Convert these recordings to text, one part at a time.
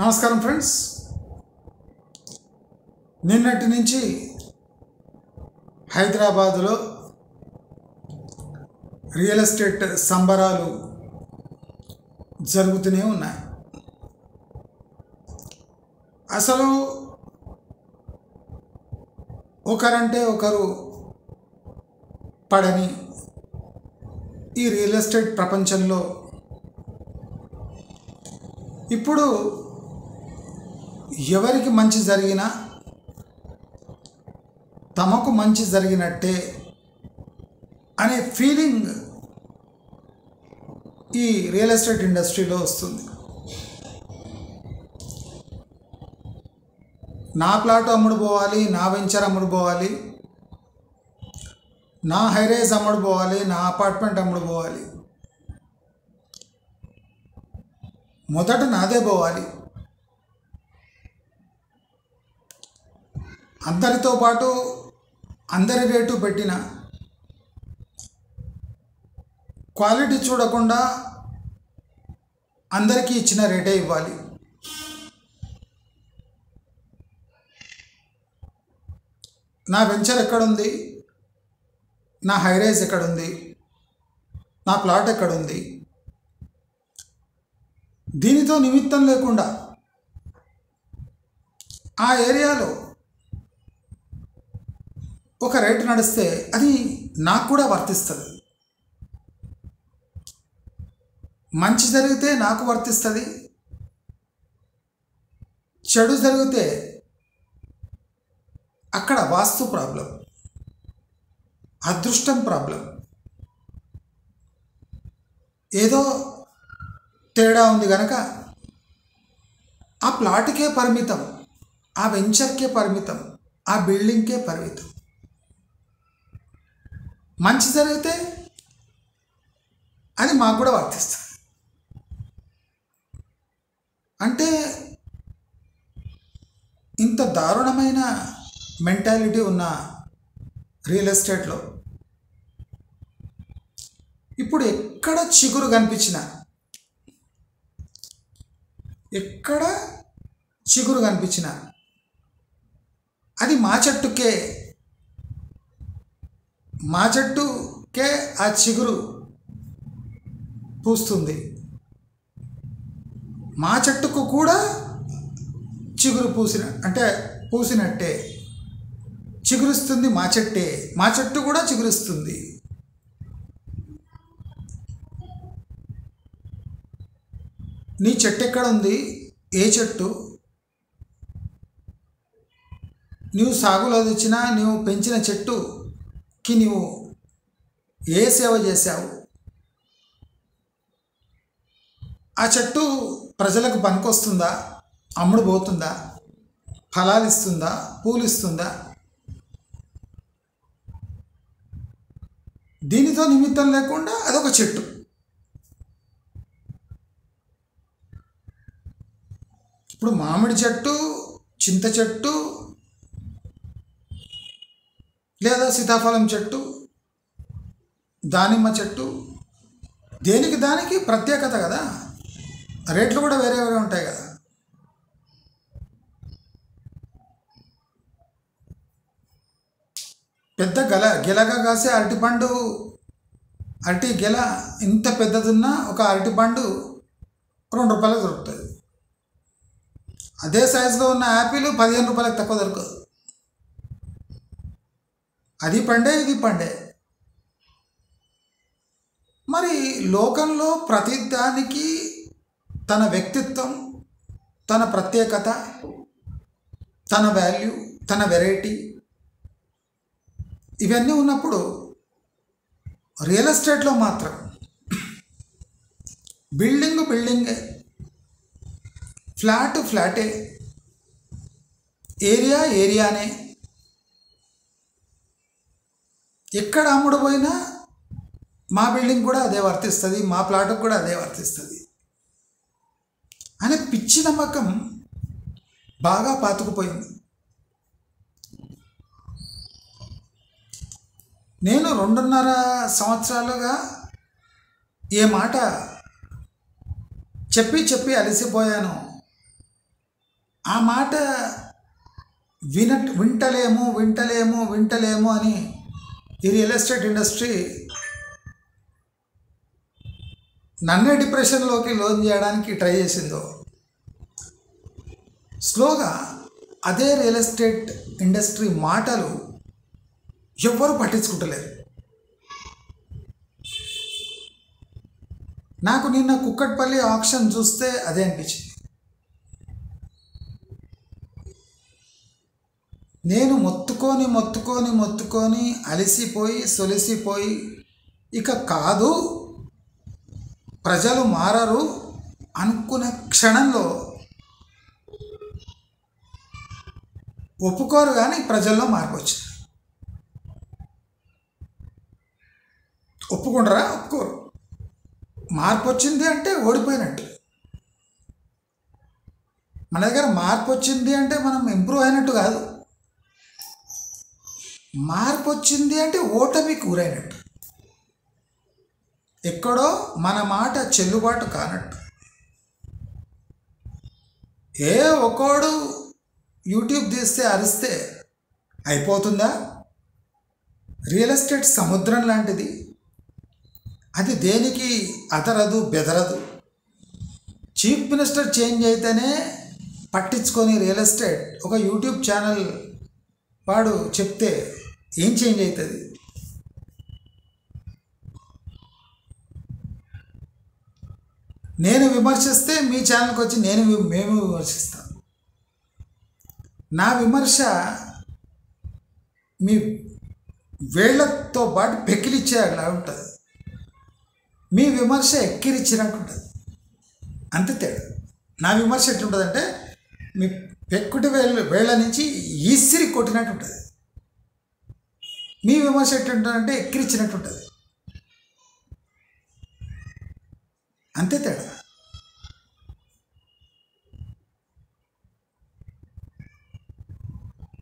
నమస్కారం ఫ్రెండ్స్, నిన్నటి నుంచి హైదరాబాదులో రియల్ ఎస్టేట్ సంబరాలు జరుగుతూనే ఉన్నాయి. అసలు ఒకరంటే ఒకరు పడని ఈ రియల్ ఎస్టేట్ ప్రపంచంలో ఇప్పుడు ఎవరికి మంచి జరిగినా తమకు మంచి జరిగినట్టే అనే ఫీలింగ్ ఈ రియల్ ఎస్టేట్ ఇండస్ట్రీలో వస్తుంది. నా ప్లాట్ అమ్ముడు పోవాలి, నా వెంచర్ అమ్ముడు పోవాలి, నా హైరేజ్ అమ్ముడు పోవాలి, నా అపార్ట్మెంట్ అమ్ముడు పోవాలి, మొదట నాదే పోవాలి. అందరితో పాటు అందరి రేటు పెట్టిన క్వాలిటీ చూడకుండా అందరికీ ఇచ్చిన రేటే ఇవ్వాలి. నా వెంచర్ ఎక్కడుంది, నా హైరైజ్ ఎక్కడుంది, నా ప్లాట్ ఎక్కడుంది, దీనితో నిమిత్తం లేకుండా ఆ ఏరియాలో ఒక రేటు నడిస్తే అది నాకు కూడా వర్తిస్తుంది. మంచి జరిగితే నాకు వర్తిస్తుంది, చెడు జరిగితే అక్కడ వాస్తు ప్రాబ్లం, అదృష్టం ప్రాబ్లం, ఏదో తేడా ఉంది కనుక ఆ ప్లాట్కే పరిమితం, ఆ వెంచర్కే పరిమితం, ఆ బిల్డింగ్కే పరిమితం. మంచి జరిగితే అది మాకు కూడా వర్తిస్తుంది. అంటే ఇంత దారుణమైన మెంటాలిటీ ఉన్న రియల్ ఎస్టేట్లో ఇప్పుడు ఎక్కడ చిగురు కనిపించినా, ఎక్కడ చిగురు కనిపించినా అది మా చెట్టుకే ఆ చిగురు పూస్తుంది. మా చెట్టుకు కూడా చిగురు పూసినట్టే చిగురుస్తుంది మా చెట్టే, మా చెట్టు కూడా చిగురుస్తుంది. నీ చెట్టు ఎక్కడ ఉంది, ఏ చెట్టు, నీవు సాగులో తెచ్చినా నీవు పెంచిన చెట్టుకి నీవు ఏ సేవ చేశావు, ఆ చెట్టు ప్రజలకు పనికొస్తుందా, అమ్ముడు పోతుందా, ఫలాలు ఇస్తుందా, పూలు ఇస్తుందా, దీనితో నిమిత్తం లేకుండా అదొక చెట్టు. ఇప్పుడు మామిడి చెట్టు, చింత చెట్టు లేదా సీతాఫలం చెట్టు, దానిమ్మ చెట్టు, దేనికి దానికి ప్రత్యేకత కదా, రేట్లు కూడా వేరే వేరే ఉంటాయి కదా. పెద్ద గెలగా కాసే అరటి గెల ఇంత పెద్దదున్నా ఒక అరటిపండు ₹2 దొరుకుతుంది. అదే సైజులో ఉన్న యాపిల్ ₹15 తక్కువ దొరకదు. అది పండే, ఇది పండే. మరి లోకంలో ప్రతిదానికి తన వ్యక్తిత్వం, తన ప్రత్యేకత, తన వాల్యూ, తన వెరైటీ ఇవన్నీ ఉన్నప్పుడు రియల్ ఎస్టేట్లో మాత్రం బిల్డింగే, ఫ్లాటే, ఏరియానే, ఎక్కడ అమ్ముడు పోయినా మా బిల్డింగ్ కూడా అదే వర్తిస్తుంది, మా ప్లాట్కి కూడా అదే వర్తిస్తుంది అనే పిచ్చి నమ్మకం బాగా పాతుకుపోయింది. నేను 2.5 సంవత్సరాలుగా ఏ మాట చెప్పి అలసిపోయాను. ఆ మాట వింటలేము అని ఈ రియల్ ఎస్టేట్ ఇండస్ట్రీ నన్నే డిప్రెషన్లోకి లోన్ చేయడానికి ట్రై చేసిందో, స్లోగా అదే రియల్ ఎస్టేట్ ఇండస్ట్రీ మాటలు ఎవ్వరూ పట్టించుకుంటలేరు. నాకు నిన్న కుక్కట్పల్లి ఆక్షన్ చూస్తే అదే అనిపించింది. నేను మొత్తుకొని అలసిపోయి సొలిసిపోయి ఇక కాదు, ప్రజలు మారరు అనుకునే క్షణంలో ఒప్పుకోరు, కానీ ప్రజల్లో మార్పు వచ్చింది. ఒప్పుకుంటారా? ఒప్పుకోరు. మార్పు వచ్చింది అంటే ఓడిపోయినట్టు. మన దగ్గర మార్పు వచ్చింది అంటే మనం ఇంప్రూవ్ అయినట్టు కాదు. మార్పు వచ్చింది అంటే ఓటమికి గురైనట్టు, ఎక్కడో మన మాట చెల్లుబాటు కానట్టు. ఒకడు యూట్యూబ్ తీస్తే అరిస్తే అయిపోతుందా? రియల్ ఎస్టేట్ సముద్రం లాంటిది, అది దేనికి అదరదు బెదరదు. చీఫ్ మినిస్టర్ చేంజ్ అయితేనే పట్టించుకొని రియల్ ఎస్టేట్ ఒక యూట్యూబ్ ఛానల్ వాడు చెప్తే ఏం చేంజ్ అవుతుంది? నేను విమర్శిస్తే మీ ఛానల్కి వచ్చి మేము విమర్శిస్తాం. నా విమర్శ మీ వేళ్లతో పాటు పెకిలిచ్చేలా ఉంటుంది, మీ విమర్శ ఎక్కిరిచ్చినట్టు ఉంటుంది. అంతే తేడా. నా విమర్శ ఎట్లుంటుందంటే మీ పెక్కుటి వేళ్ళ నుంచి ఈసిరి కొట్టినట్టు ఉంటుంది. మీ విమర్శ ఎట్లుంటుందంటే ఎక్కిరిచ్చినట్టు ఉంటుంది. అంతే తేడా.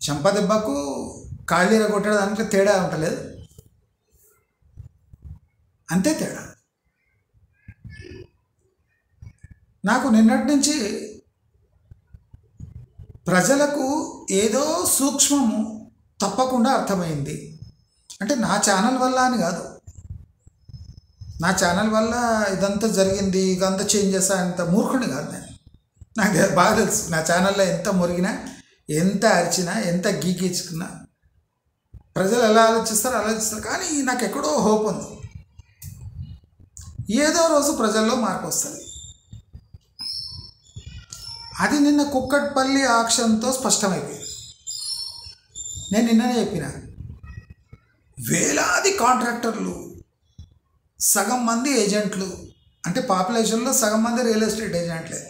చెంపదెబ్బకు కాళ్ళీర కొట్టడానికి తేడా ఉండలేదు. అంతే తేడా. నాకు నిన్నటి నుంచి ప్రజలకు ఏదో సూక్ష్మము తప్పకుండా అర్థమైంది. అంటే నా ఛానల్ వల్ల అని కాదు, నా ఛానల్ వల్ల ఇదంతా జరిగింది, ఇదంతా చేంజ్ చేస్తా, అంత మూర్ఖుని కాదు నేను. నాకు బాగా తెలుసు నా ఛానల్లో ఎంత మురిగినా, ఎంత అరిచినా, ఎంత గీకించుకున్నా ప్రజలు ఎలా ఆలోచిస్తారు. కానీ నాకు ఎక్కడో హోప్ ఉంది, ఏదో రోజు ప్రజల్లో మార్పు వస్తుంది. అది నిన్న కుక్కట్పల్లి ఆక్షన్తో స్పష్టమైపోయింది. నేను నిన్ననే చెప్పిన, వేలాది కాంట్రాక్టర్లు, సగం మంది ఏజెంట్లు, అంటే పాపులేషన్లో సగం మంది రియల్ ఎస్టేట్ ఏజెంట్లే,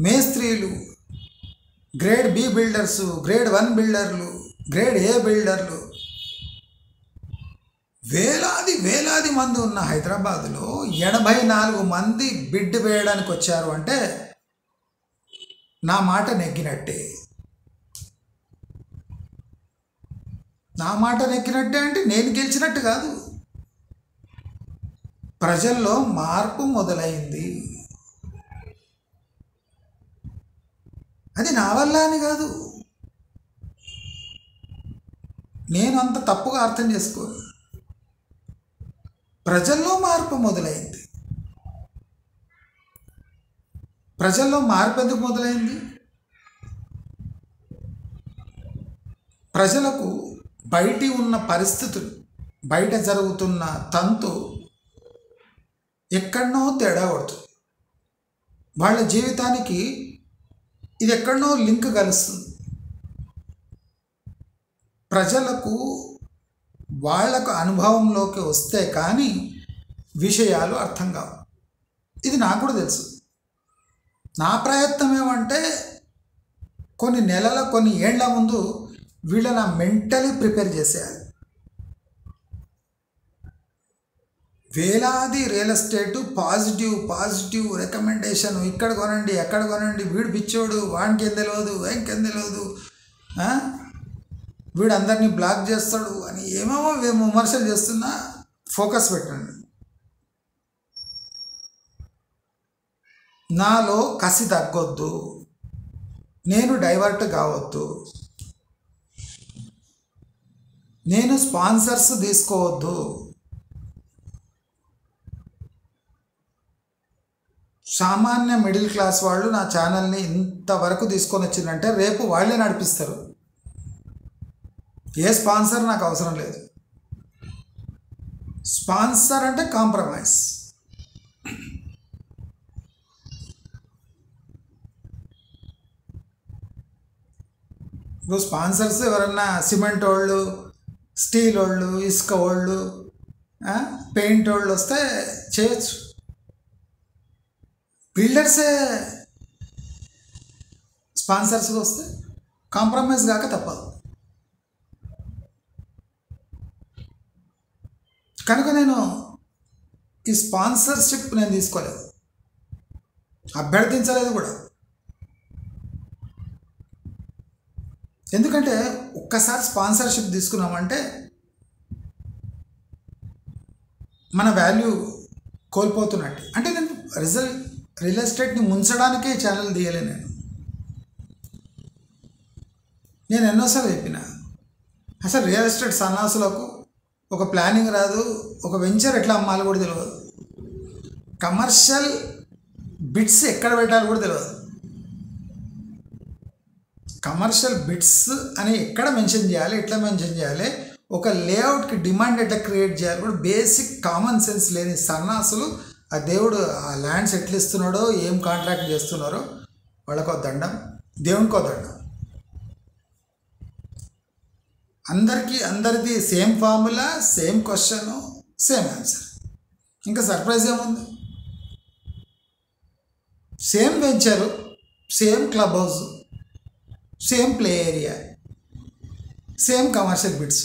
మేస్త్రీలు, గ్రేడ్ బి బిల్డర్సు, గ్రేడ్ 1 బిల్డర్లు, గ్రేడ్ ఏ బిల్డర్లు, వేలాది మంది ఉన్న హైదరాబాదులో 84 మంది బిడ్ వేయడానికి వచ్చారు అంటే నా మాట నెగ్గినట్టే. నా మాట నెగ్గినట్టే అంటే నేను గెలిచినట్టు కాదు, ప్రజల్లో మార్పు మొదలైంది. అది నా వల్ల అని కాదు, నేను అంత తప్పుగా అర్థం చేసుకోను. ప్రజల్లో మార్పు మొదలైంది. ప్రజల్లో మార్పు ఎందుకు మొదలైంది? ప్రజలకు బయటి ఉన్న పరిస్థితులు, బయట జరుగుతున్న తంతు ఎక్కడనో తేడా కొడుతుంది. వాళ్ళ జీవితానికి ఇది ఎక్కడనో లింక్ కలుస్తుంది. ప్రజలకు వాళ్లకు అనుభవంలోకి వస్తే కానీ విషయాలు అర్థం కావు. ఇది నాకు కూడా తెలుసు. నా ప్రయత్నం ఏమంటే కొన్ని నెలల, కొన్ని ఏళ్ల ముందు వీళ్ళని మెంటలీ ప్రిపేర్ చేసేయాలి. వేలాది రియల్ ఎస్టేటు పాజిటివ్ రికమెండేషన్, ఇక్కడ కొనండి, అక్కడ కొనండి, వీడు పిచ్చోడు, వానికి ఏం తెలియదు, ఇంకేం తెలియదు, వీడు అందరినీ బ్లాక్ చేస్తాడు అని ఏమేమో విమర్శలు చేస్తున్నా ఫోకస్ పెట్టండి. నాలో కసి తగ్గొద్దు. నేను డైవర్ట్ కావద్దు, నేను స్పాన్సర్స్ తీసుకోవద్దు, సామాన్య మిడిల్ క్లాస్ వాళ్ళు నా ఛానల్ని ఇంతవరకు తీసుకొని వచ్చిందంటే రేపు వాళ్ళే నడిపిస్తారు. ఏ స్పాన్సర్ నాకు అవసరం లేదు. స్పాన్సర్ అంటే కాంప్రమైజ్. ఇప్పుడు స్పాన్సర్స్ ఎవరన్నా సిమెంట్ వాళ్ళు, స్టీల్ వాళ్ళు, ఇసుక వాళ్ళు, పెయింట్ వాళ్ళు వస్తే చేయొచ్చు. బిల్డర్సే స్పాన్సర్స్గా వస్తే కాంప్రమైజ్ కాక తప్పదు. కనుక నేను ఈ స్పాన్సర్షిప్ నేను తీసుకోలేదు, అభ్యర్థించలేదు కూడా. ఎందుకంటే ఒక్కసారి స్పాన్సర్షిప్ తీసుకున్నామంటే మన వాల్యూ కోల్పోతున్నట్టు. అంటే నేను రియల్ ఎస్టేట్ని ముంచడానికే ఛానల్ తీయలే. నేను ఎన్నోసార్లు చెప్పిన, అసలు రియల్ ఎస్టేట్ సన్నాసులకు ఒక ప్లానింగ్ రాదు, ఒక వెంచర్ ఎట్లా అమ్మాలి కూడా తెలియదు, కమర్షియల్ బిట్స్ ఎక్కడ పెట్టాలి కూడా తెలియదు, కమర్షియల్ బిట్స్ అని ఎక్కడ మెన్షన్ చేయాలి, ఎట్లా మెన్షన్ చేయాలి, ఒక లేఅవుట్కి డిమాండ్ ఎట్లా క్రియేట్ చేయాలి కూడా బేసిక్ కామన్ సెన్స్ లేని సన్నాసులు ఆ దేవుడు ఆ ల్యాండ్స్ ఎట్లా ఇస్తున్నాడో, ఏం కాంట్రాక్ట్ చేస్తున్నారో వాళ్ళకో దండం, దేవునికో దండం. అందరిది same formula, same question, same answer. ఇంకా సర్ప్రైజ్ ఏముంది? Same venture, same club house, same play area, same commercial bits,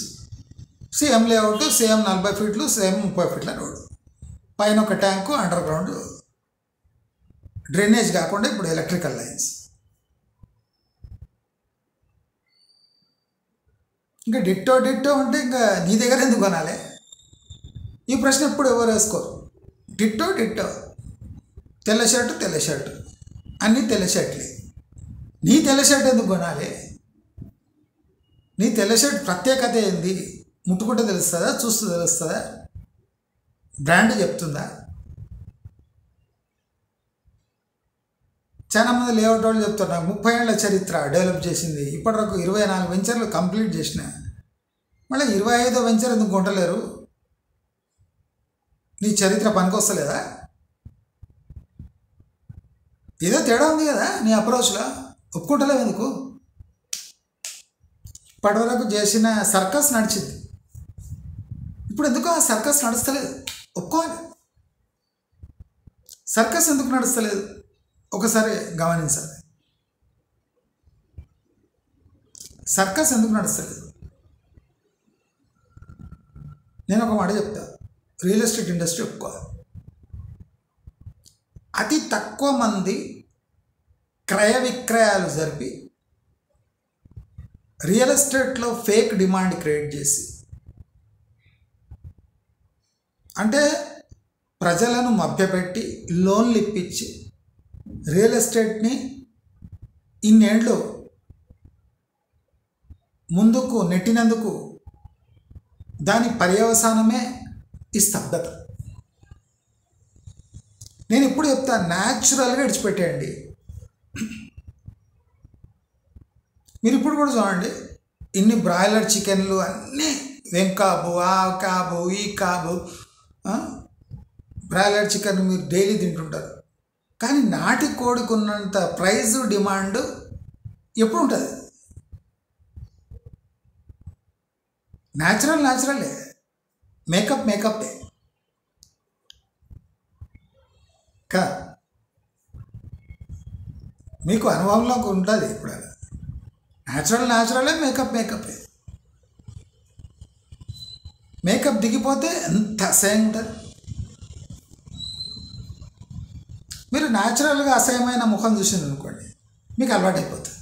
same layout, same 40 ఫీట్లు, సేమ్ 30 ఫీట్ల రోడ్డు, పైన ఒక ట్యాంకు, అండర్ గ్రౌండ్ డ్రైనేజ్ కాకుండా ఇప్పుడు ఎలక్ట్రికల్ లైన్స్. ఇంకా డిట్టో అంటే ఇంకా నీ దగ్గర ఎందుకు కొనాలి? ఈ ప్రశ్న ఎప్పుడు ఎవరు వేసుకోరు. డిట్టో తెల్ల షర్టు అన్నీ తెల్ల షర్ట్లే. నీ తెల్ల షర్ట్ ఎందుకు కొనాలి? నీ తెల్ల షర్ట్ ప్రత్యేకత ఏంది? ముట్టుకుంటే తెలుస్తుందా? చూస్తూ తెలుస్తుందా? బ్రాండ్ చెప్తుందా? చాలామంది లేఅవుట్ వాళ్ళు చెప్తున్నారు 30 ఏళ్ల చరిత్ర డెవలప్ చేసింది, ఇప్పటివరకు 24 వెంచర్లు కంప్లీట్ చేసిన, మళ్ళీ 25వ వెంచర్ ఎందుకు కొంటలేరు? నీ చరిత్ర పనికొస్తలేదా? ఏదో తేడా ఉంది కదా నీ అప్రోచ్లో, ఒప్పుకుంటలేవు ఎందుకు? ఇప్పటివరకు చేసిన సర్కస్ నడిచింది, ఇప్పుడు ఎందుకు ఆ సర్కస్ నడుస్తలేదు? ఒప్పుకోవాలి. సర్కస్ ఎందుకు నడుస్తలేదు ఒకసారి గమనించాలి. సర్కస్ ఎందుకు నడుస్తలేదు? నేను ఒక మాట చెప్తా, రియల్ ఎస్టేట్ ఇండస్ట్రీ ఒప్పుకోవాలి. అతి తక్కువ మంది క్రయ విక్రయాలు జరిపి రియల్ ఎస్టేట్లో ఫేక్ డిమాండ్ క్రియేట్ చేసి, అంటే ప్రజలను మభ్యపెట్టి లోన్లు ఇప్పించి రియల్ ఎస్టేట్ని ఇన్నేళ్ళు ముందుకు నెట్టినందుకు దాని పర్యవసానమే ఈ స్తబ్దత. నేను ఇప్పుడు చెప్తాను, న్యాచురల్గా విడిచిపెట్టేయండి. మీరు ఇప్పుడు కూడా చూడండి, ఇన్ని బ్రాయిలర్ చికెన్లు అన్నీ వెంకాబు, ఆ కాబు, ఈ కాబు, బ్రాయిలర్ చికెన్ మీరు డైలీ తింటుంటారు. కానీ నాటి కోడికి ఉన్నంత ప్రైజు డిమాండ్ ఎప్పుడు ఉంటుంది? న్యాచురలే, మేకప్పే కా మీకు అనుభవంలోకి ఉంటుంది. ఇప్పుడు న్యాచురలే, మేకప్పే. మేకప్ దిగిపోతే ఎంత అసహ్యంగా ఉంటుంది. మీరు న్యాచురల్గా అసహ్యమైన ముఖం చూసింది అనుకోండి, మీకు అలవాటు అయిపోతుంది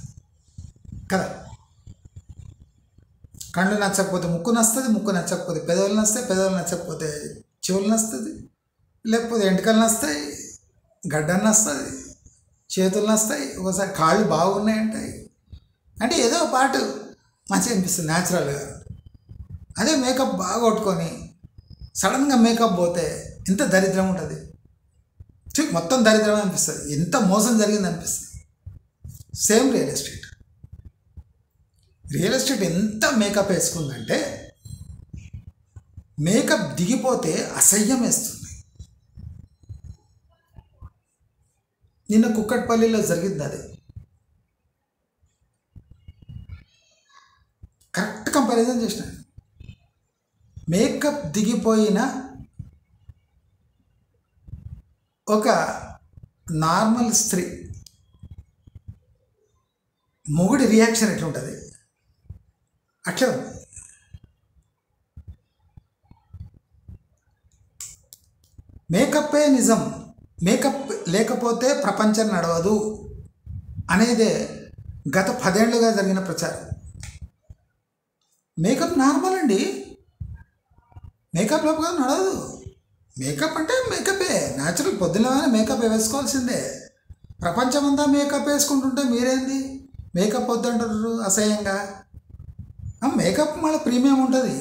కదా. కళ్ళు నచ్చకపోతే ముక్కు నస్తుంది, ముక్కు నచ్చకపోతే పెదవులు నస్తాయి, పెదవులు నచ్చకపోతే చెవులు నస్తుంది, లేకపోతే ఎంటికలు నస్తాయి, గడ్డలు నస్తుంది, చేతులు నస్తాయి, ఒకసారి కాళ్ళు బాగున్నాయంటాయి. అంటే ఏదో పాటు మంచిగా అనిపిస్తుంది న్యాచురల్గా. అదే మేకప్ బాగా కొట్టుకొని సడన్గా మేకప్ పోతే ఎంత దరిద్రం ఉంటుంది, మొత్తం దరిద్రం అనిపిస్తుంది, ఎంత మోసం జరిగింది అనిపిస్తుంది. Same real estate. Real estate ఎంత మేకప్ వేసుకుందంటే మేకప్ దిగిపోతే అసహ్యం వేస్తుంది. నిన్న కుక్కట్పల్లిలో జరిగింది అదే. కరెక్ట్ కంపారిజన్ చేసిన. మేకప్ దిగిపోయిన ఒక నార్మల్ స్త్రీ మొగుడి రియాక్షన్ ఎట్లుంటుంది అట్లా ఉంది. మేకప్పే నిజం, మేకప్ లేకపోతే ప్రపంచం నడవదు అనేదే గత 10 ఏళ్ళుగా జరిగిన ప్రచారం. మేకప్ నార్మల్ అండి, మేకప్ లేకపోతే నడవదు. మేకప్ అంటే మేకపే, న్యాచురల్. పొద్దున మేకప్ వేసుకోవాల్సిందే. ప్రపంచమంతా మేకప్ వేసుకుంటుంటే మీరేంది మేకప్ వద్దంటారు అసహ్యంగా. మేకప్ మళ్ళీ ప్రీమియం ఉంటుంది,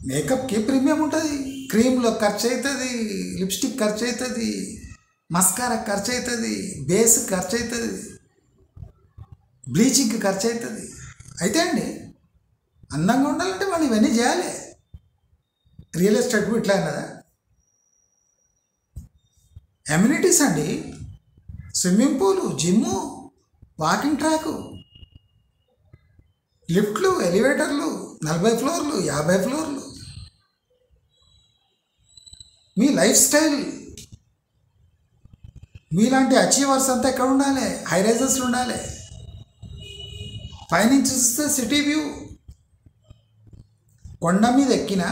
మేకప్కి ప్రీమియం ఉంటుంది. క్రీమ్లో ఖర్చు అవుతుంది, లిప్స్టిక్ ఖర్చు అవుతుంది, మస్కారా ఖర్చు అవుతుంది, బేస్ ఖర్చు అవుతుంది, బ్లీచింగ్కి ఖర్చు అవుతుంది. అయితే అండి అందంగా ఉండాలంటే వాళ్ళు ఇవన్నీ చేయాలి. రియల్ ఎస్టేట్ ఇట్లా అన్నదా? ఎమ్యూనిటీస్ అండి, swimming pool, gym, walking track, లిఫ్ట్లు, ఎలివేటర్లు, 40 ఫ్లోర్లు, 50 ఫ్లోర్లు. మీ లైఫ్ స్టైల్, మీలాంటి అచీవర్స్ అంతా ఎక్కడ ఉండాలి? హై రైజెస్లో ఉండాలి. పైనుంచి చూస్తే సిటీ వ్యూ, కొండ మీద ఎక్కిన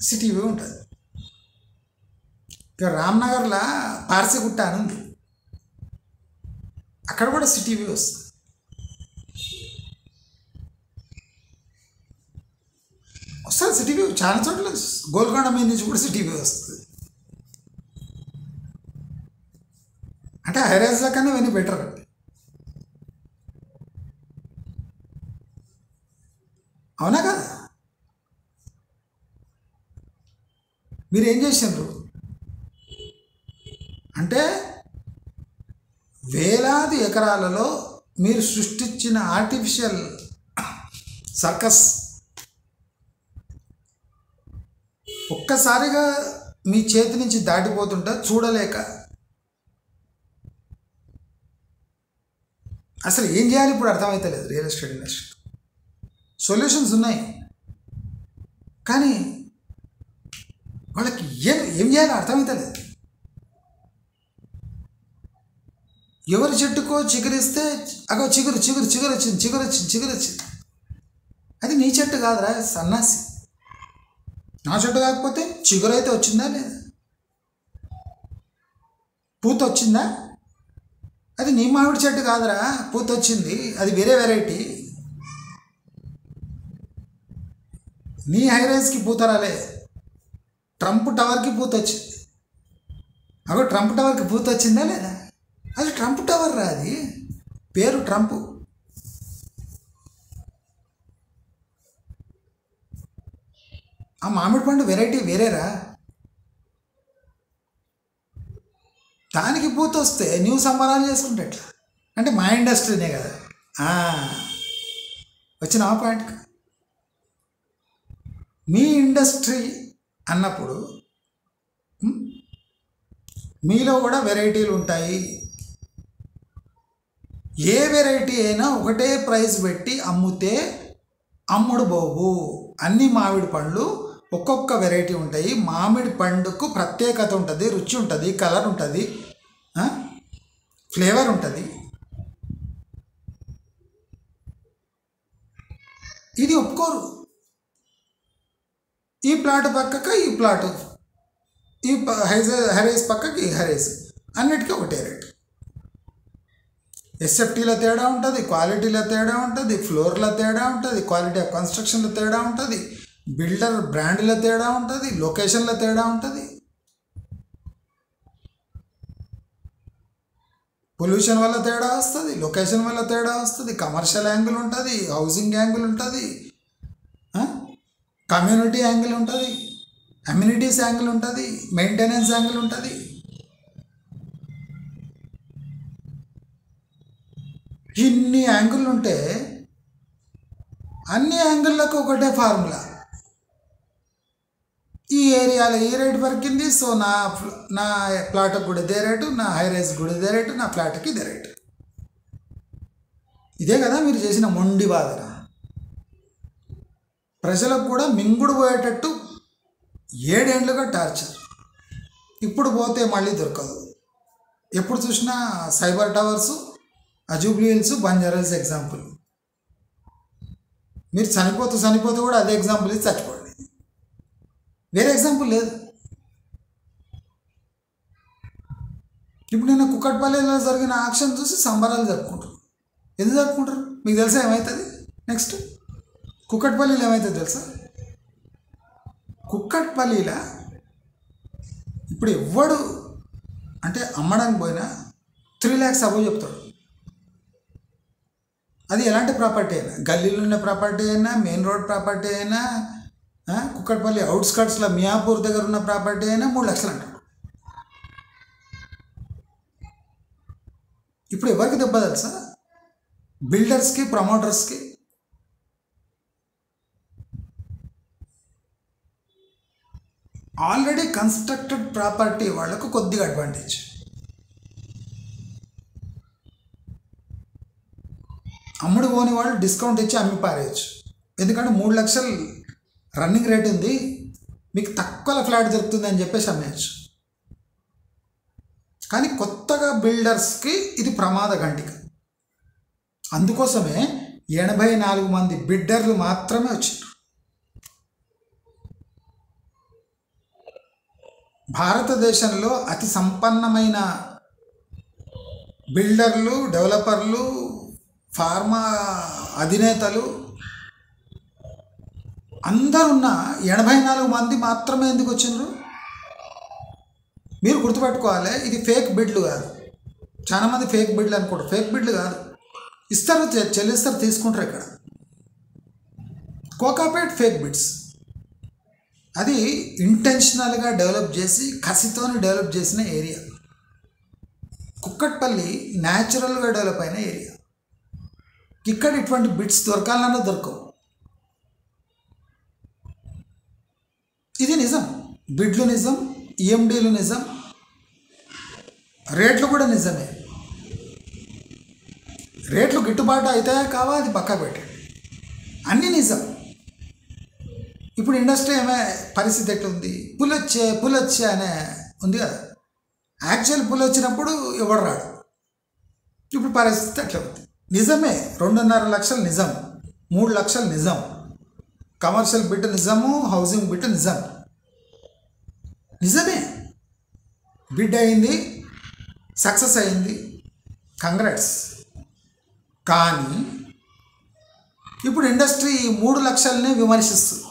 సిటీ వ్యూ ఉంటుంది. ఇక రామ్నగర్లో పార్సిగుట్ట అని ఉంది, అక్కడ కూడా సిటీ వ్యూ వస్తుంది. వస్తుంది సిటీ వ్యూ చాలా చోట్ల. గోల్కొండ మీద నుంచి కూడా సిటీ వ్యూ వస్తుంది. అంటే హైరైజ్ల కన్నా ఇవన్నీ బెటర్. అవునా కదా? మీరు ఏం చేసినారు అంటే వేలాది ఎకరాలలో మీరు సృష్టించిన ఆర్టిఫిషియల్ సర్కస్ ఒక్కసారిగా మీ చేతి నుంచి దాటిపోతుంటే చూడలేక అసలు ఏం చేయాలి ఇప్పుడు అర్థమవుతలేదు. రియల్ ఎస్టేట్ ఇండస్ట్రీ సొల్యూషన్స్ ఉన్నాయి, కానీ వాళ్ళకి ఏం చేయాలో అర్థమవుతలేదు. ఎవరి చెట్టుకో చిగురిస్తే అగో చిగురు చిగురు చిగురు వచ్చింది, చిగురు వచ్చింది, చిగురు వచ్చింది. అది నీ చెట్టు కాదురా సన్నాసి. నా చెట్టు కాకపోతే చిగురు అయితే వచ్చిందా లేదా? పూత వచ్చిందా? అది నీ మామిడి చెట్టు కాదురా, పూత వచ్చింది, అది వేరే వెరైటీ. నీ హైరైజ్కి పూత రాలే, ట్రంప్ టవర్కి పూత వచ్చింది. అగో ట్రంప్ టవర్కి పూత వచ్చిందా లేదా? అది ట్రంప్ టవర్ రా, అది పేరు ట్రంప్. ఆ మామిడి పండు వెరైటీ వేరేరా. దానికి పూత వస్తే న్యూ సంబరాలు చేసుకుంటే ఎట్లా? అంటే మా ఇండస్ట్రీనే కదా. వచ్చిన ఆ పాయింట్కి మీ ఇండస్ట్రీ అన్నప్పుడు మీలో కూడా వెరైటీలు ఉంటాయి. ఏ వెరైటీ అయినా ఒకటే ప్రైస్ పెట్టి అమ్ముతే అమ్ముడు పోవు. అన్ని మామిడి పండ్లు ఒక్కొక్క వెరైటీ ఉంటాయి. మామిడి పండుకు ప్రత్యేకత ఉంటుంది, రుచి ఉంటుంది, కలర్ ఉంటుంది, ఫ్లేవర్ ఉంటుంది. ఇది ఒప్పుకోరు. ఈ ప్లాట్ పక్కకు ఈ ప్లాటు, ఈ హెరేస్ పక్కకి ఈ హెరేస్, అన్నిటికీ ఒకటే రేటు. ఎస్ఎఫ్టీలో తేడా ఉంటుంది, క్వాలిటీలో తేడా ఉంటుంది, ఫ్లోర్లో తేడా ఉంటుంది, క్వాలిటీ ఆఫ్ కన్స్ట్రక్షన్లో తేడా ఉంటుంది, బిల్డర్ బ్రాండ్లో తేడా ఉంటుంది, లొకేషన్లో తేడా ఉంటుంది. పొల్యూషన్ వల్ల తేడా వస్తుంది, లొకేషన్ వల్ల తేడా వస్తుంది, కమర్షియల్ యాంగిల్ ఉంటుంది, హౌసింగ్ యాంగిల్ ఉంటుంది, కమ్యూనిటీ యాంగిల్ ఉంటుంది, అమ్యూనిటీస్ యాంగిల్ ఉంటుంది, మెయింటెనెన్స్ యాంగిల్ ఉంటుంది. ఇన్ని యాంగిల్ ఉంటే అన్ని యాంగిల్లకు ఒకటే ఫార్ములా. ఈ ఏరియాలో ఈ రేటు పలికింది, సో నా ప్లాట్కి కూడా ఇదే రేటు, నా హై రైజ్ కూడా ఇదే రేటు, నా ఫ్లాట్కి ఇదే రేటు. ఇదే కదా మీరు చేసిన మొండి వాదన. ప్రజలకు కూడా మింగుడు పోయేటట్టు 7 ఏళ్ళుగా టార్చర్. ఇప్పుడు పోతే మళ్ళీ దొరకదు. ఎప్పుడు చూసినా cyber towers, Jubilee hills, Banjara Hills example. మీరు చనిపోతూ కూడా అదే ఎగ్జాంపుల్ ఇచ్చి చచ్చిపోండి. వేరే ఎగ్జాంపుల్ లేదు. ఇప్పుడు నేను కుక్కట్పల్లిలో జరిగిన యాక్షన్ చూసి సంబరాలు జరుపుకుంటారు. ఎందుకు జరుపుకుంటారు మీకు తెలుసా? ఏమవుతుంది నెక్స్ట్ కుక్కట్పల్లిలో ఏమవుతుంది తెలుసా? కుక్కట్పల్లిలో ఇప్పుడు ఎవ్వడు అంటే అమ్మడానికి పోయినా 3 lakhs అబోవ్ చెప్తాడు. అది ఎలాంటి ప్రాపర్టీ అయినా, గల్లీలో ఉన్న ప్రాపర్టీ అయినా, మెయిన్ రోడ్ ప్రాపర్టీ అయినా, కుక్కట్పల్లి అవుట్స్కట్స్లో మియాపూర్ దగ్గర ఉన్న ప్రాపర్టీ అయినా 3 లక్షలు అంటాడు. ఇప్పుడు ఎవరికి దెబ్బ తెలుసా? బిల్డర్స్కి, ప్రమోటర్స్కి. ఆల్రెడీ కన్స్ట్రక్టెడ్ ప్రాపర్టీ వాళ్ళకు కొద్దిగా అడ్వాంటేజ్. అమ్ముడు పోని వాళ్ళు డిస్కౌంట్ ఇచ్చి అమ్మి పారేయచ్చు. ఎందుకంటే 3 లక్షలు రన్నింగ్ రేట్ ఉంది, మీకు తక్కువ ఫ్లాట్ దొరుకుతుంది అని చెప్పేసి అమ్మేయచ్చు. కానీ కొత్తగా బిల్డర్స్కి ఇది ప్రమాద గంటిక. అందుకోసమే 84 మంది బిడ్డర్లు మాత్రమే వచ్చారు. భారతదేశంలో అతి సంపన్నమైన బిల్డర్లు, డెవలపర్లు, ఫార్మా అధినేతలు అందరున్న 84 మంది మాత్రమే ఎందుకు వచ్చినారు? మీరు గుర్తుపెట్టుకోవాలి, ఇది ఫేక్ బిడ్లు కాదు. చాలామంది ఫేక్ బిడ్లు అనుకుంటారు. ఫేక్ బిడ్లు కాదు, ఇస్తారు, చెల్లిస్తారు, తీసుకుంటారు. ఇక్కడ కోకాపేట్ ఫేక్ బిడ్స్. అది ఇంటెన్షనల్గా డెవలప్ చేసి కసితో డెవలప్ చేసిన ఏరియా. కుక్కట్పల్లి న్యాచురల్గా డెవలప్ అయిన ఏరియా. ఇక్కడ ఇటువంటి బిడ్స్ దొరకాలన్నా దొరకవు. ఇది నిజం. బిడ్లు నిజం, ఈఎండీలు నిజం, రేట్లు కూడా నిజమే. రేట్లు గిట్టుబాటు అవుతాయా కావా అది పక్కా పెట్టండి, అన్నీ నిజం. ఇప్పుడు ఇండస్ట్రీ ఏమే పరిస్థితి ఎట్లుంది? పులొచ్చే అనే ఉంది కదా, యాక్చువల్ పుల్ వచ్చినప్పుడు ఎవడు రాడు. ఇప్పుడు పరిస్థితి అట్లా ఉంది. నిజమే, 2.5 లక్షలు నిజం, 3 లక్షలు నిజం, కమర్షియల్ బిట్ నిజము, హౌసింగ్ బిట్ నిజం. నిజమే, బిడ్ అయింది, సక్సెస్ అయింది, కంగ్రాట్స్. కానీ ఇప్పుడు ఇండస్ట్రీ 3 లక్షలనే విమర్శిస్తుంది.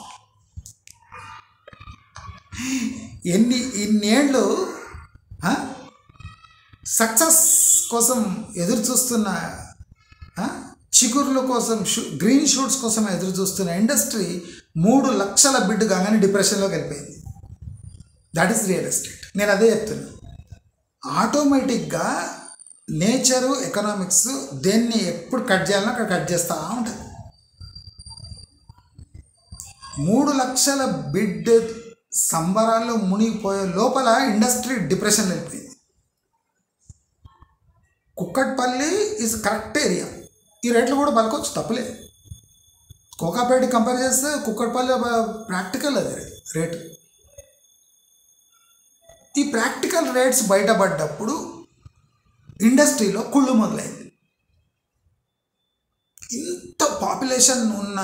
ఇన్నేళ్ళు సక్సెస్ కోసం ఎదురు చూస్తున్న, చిగుర్ల కోసం, గ్రీన్ షూట్స్ కోసం ఎదురు చూస్తున్న ఇండస్ట్రీ 3 లక్షల బిడ్ కాగానే డిప్రెషన్లోకి వెళ్ళిపోయింది. That is real estate. నేను అదే చెప్తున్నాను. ఆటోమేటిక్గా నేచరు, ఎకనామిక్స్ దేన్ని ఎప్పుడు కట్ చేయాలన్నా అక్కడ కట్ చేస్తూ ఉంటుంది. 3 లక్షల బిడ్ సంబరాల్లో మునిగిపోయే లోపల ఇండస్ట్రీ డిప్రెషన్లో వెళ్ళిపోయింది. Kukatpally is correct area. ఈ రేట్లు కూడా పలకొచ్చు, తప్పలేదు. కోకాపేట కంపేర్ చేస్తే కుక్కట్పల్లి ప్రాక్టికల్ అది రేటు. ఈ ప్రాక్టికల్ రేట్స్ బయటపడ్డప్పుడు ఇండస్ట్రీలో కుళ్ళు మొదలైంది. ఇంత పాపులేషన్ ఉన్న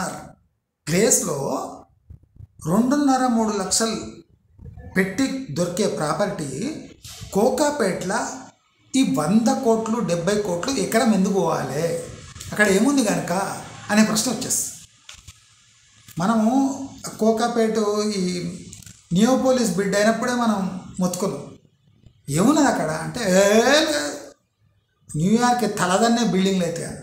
ప్లేస్లో 2.5-3 లక్షలు పెట్టి దొరికే ప్రాపర్టీ కోకాపేటలో ఈ 100 కోట్లు 70 కోట్లు ఎకరం ఎందుకు పోవాలి? అక్కడ ఏముంది కనుక అనే ప్రశ్న వచ్చేస్తుంది. మనము కోకాపేట ఈ నియోపోలిస్ బిడ్ అయినప్పుడే మనం మొత్తుకున్నాం, ఏమున్నది అక్కడ అంటే న్యూయార్క్ తలదన్నే బిల్డింగ్లు అయితే కాదు.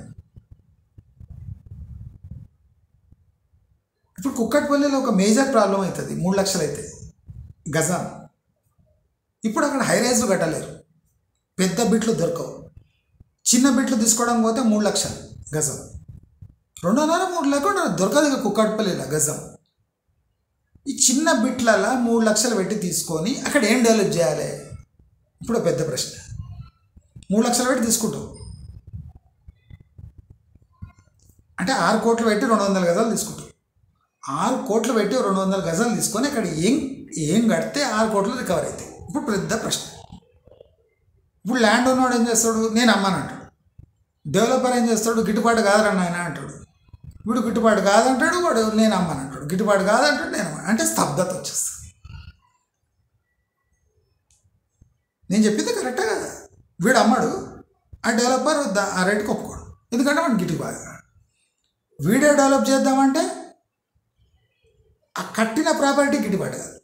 ఇప్పుడు కుక్కట్పల్లిలో ఒక మేజర్ ప్రాబ్లం అవుతుంది. 3 లక్షలు అయితే గజం. ఇప్పుడు అక్కడ హైరైజ్లు కట్టలేరు, పెద్ద బిట్లు దొరకవు. చిన్న బిట్లు తీసుకోవడం పోతే 3 లక్షలు గజం, 2.5 3 లేకుండా దొరకదు ఇక కుక్కట్పల్లిలో గజం. ఈ చిన్న బిట్లలో 3 లక్షలు పెట్టి తీసుకొని అక్కడ ఏం డెవలప్ చేయాలి? ఇప్పుడు పెద్ద ప్రశ్న. 3 లక్షలు పెట్టి తీసుకుంటాం అంటే 6 కోట్లు పెట్టి 200 గజాలు తీసుకుంటాం. 6 కోట్లు పెట్టి 200 గజాలు తీసుకొని అక్కడ ఏం కడితే 6 కోట్లు రికవర్ అవుతాయి? ఇప్పుడు పెద్ద ప్రశ్న. ఇప్పుడు ల్యాండ్ ఉన్నవాడు ఏం చేస్తాడు? నేను అమ్మాను అంటాడు. డెవలపర్ ఏం చేస్తాడు? గిట్టుబాటు కాదురా నాయన అంటాడు. వీడు గిట్టుబాటు కాదంటాడు, వాడు నేను అమ్మాను అంటాడు. గిట్టుబాటు కాదంటాడు, నేను అమ్మాను అంటే స్తబ్దత వచ్చేస్తుంది. నేను చెప్పింది కరెక్టే కదా? వీడు అమ్మాడు, ఆ డెవలపర్ ఆ రేటుకి ఒప్పుకోడు, ఎందుకంటే వాడు గిట్టుబాటు కాదు. వీడే డెవలప్ చేద్దామంటే ఆ కట్టిన ప్రాపర్టీ గిట్టుబాటు కాదు.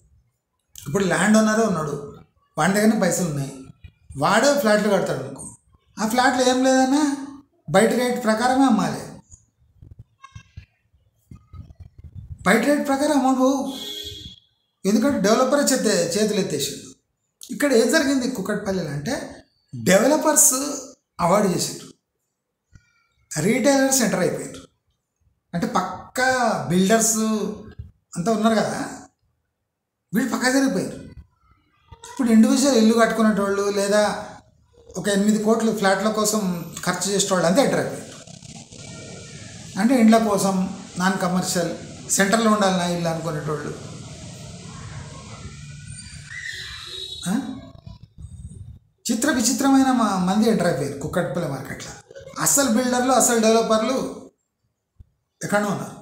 ఇప్పుడు ల్యాండ్ ఓనరే ఉన్నాడు, వాడి దగ్గర పైసలు ఉన్నాయి, వాడే ఫ్లాట్లు కడతాడు అనుకో, ఆ ఫ్లాట్లు ఏం లేదన్నా బయట రేట్ ప్రకారమే అమ్మాలి. బయట రేట్ ప్రకారం అమౌంట్ పోవు, ఎందుకంటే డెవలపర్ చేతులు ఎత్తేసాడు. ఇక్కడ ఏం జరిగింది కుక్కట్పల్లిలో అంటే డెవలపర్స్ అవాయిడ్ చేసారు, రీటైలర్స్ ఎంటర్ అయిపోయారు. అంటే పక్క బిల్డర్స్ అంతా ఉన్నారు కదా, వీళ్ళు పక్క జరిగిపోయారు. ఇప్పుడు ఇండివిజువల్ ఇల్లు కట్టుకునేటోళ్ళు లేదా ఒక 8 కోట్లు ఫ్లాట్ల కోసం ఖర్చు చేసేవాళ్ళు అంతా ఎంటర్ అయిపోయారు. అంటే ఇండ్ల కోసం నాన్ కమర్షియల్ సెంటర్లో ఉండాలి నా ఇల్లు అనుకునేటోళ్ళు. విచిత్రమైన మంది ఎంటర్ అయిపోయారు కుక్కట్పల్లి మార్కెట్లో. అసలు బిల్డర్లు, అసలు డెవలపర్లు ఎక్కడో ఉన్నారు.